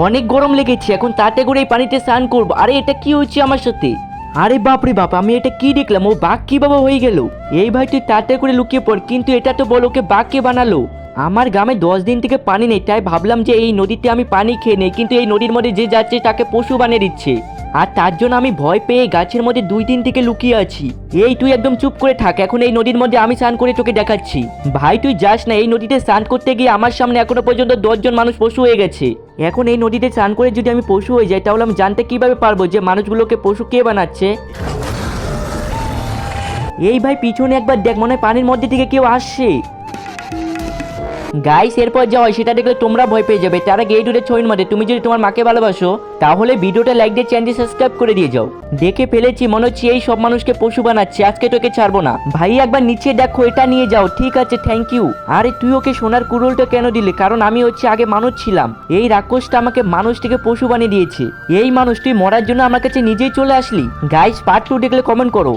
অনেক গরম লেগেছে, এখন তাতে করে এই পানিতে স্নান করবো। আরে এটা কি হচ্ছে আমার সাথে? আরে বাপরে বাপ, আমি এটা কি দেখলাম? ও বাঘ কিভাবে হয়ে গেল? এই ভাই তুই তাতে করে লুকিয়ে পড়, কিন্তু এটা তো বল ওকে বাঘ কে বানালো? আমার গ্রামে 10 দিন থেকে পানি নেই, তাই ভাবলাম যে এই নদীতে আমি পানি খেয়ে নেই, কিন্তু এই নদীর মধ্যে যে যাচ্ছে তাকে পশু বানিয়ে দিচ্ছে। আর তার জন্য আমি ভয় পেয়ে গাছের মধ্যে 2 দিন থেকে লুকিয়ে আছি। এই তুই একদম চুপ করে থাক, এখন এই নদীর মধ্যে আমি স্নান করে তোকে দেখাচ্ছি। ভাই তুই যাস না, এই নদীতে স্নান করতে গিয়ে আমার সামনে এখনো পর্যন্ত 10 জন মানুষ পশু হয়ে গেছে। এখন এই নদীতে স্নান করে যদি আমি পশু হয়ে যাই, তাহলে আমি জানতে কিভাবে পারবো যে মানুষগুলোকে পশু কে বানাচ্ছে? এই ভাই পিছনে একবার দেখ, মনে হয় পানির মধ্যে থেকে কেউ আসছে। গাইস, এরপর যা হয় সেটা দেখলে তোমরা ভয় পেয়ে যাবে। তার আগে এই দুটো ছবির মধ্যে তুমি যদি তোমার মাকে ভালোবাসো, তাহলে ভিডিওটা লাইক দিয়ে চ্যানেলটি সাবস্ক্রাইব করে দিয়ে যাও। দেখে ফেলেছি, মনে হচ্ছে এই সব মানুষকে পশু বানাচ্ছে, আজকে তোকে ছাড়বো না। ভাই একবার নিচে দেখো, এটা নিয়ে যাও। ঠিক আছে, থ্যাংক ইউ। আরে তুই ওকে সোনার কুড়ুলটা কেন দিলি? কারণ আমি হচ্ছে আগে মানুষ ছিলাম, এই রাক্ষসটা আমাকে মানুষ থেকে পশু বানিয়ে দিয়েছে। এই মানুষ, তুই মরার জন্য আমার কাছে নিজেই চলে আসলি। গাইস, পার্ট 2 দেখলে কমেন্ট করো।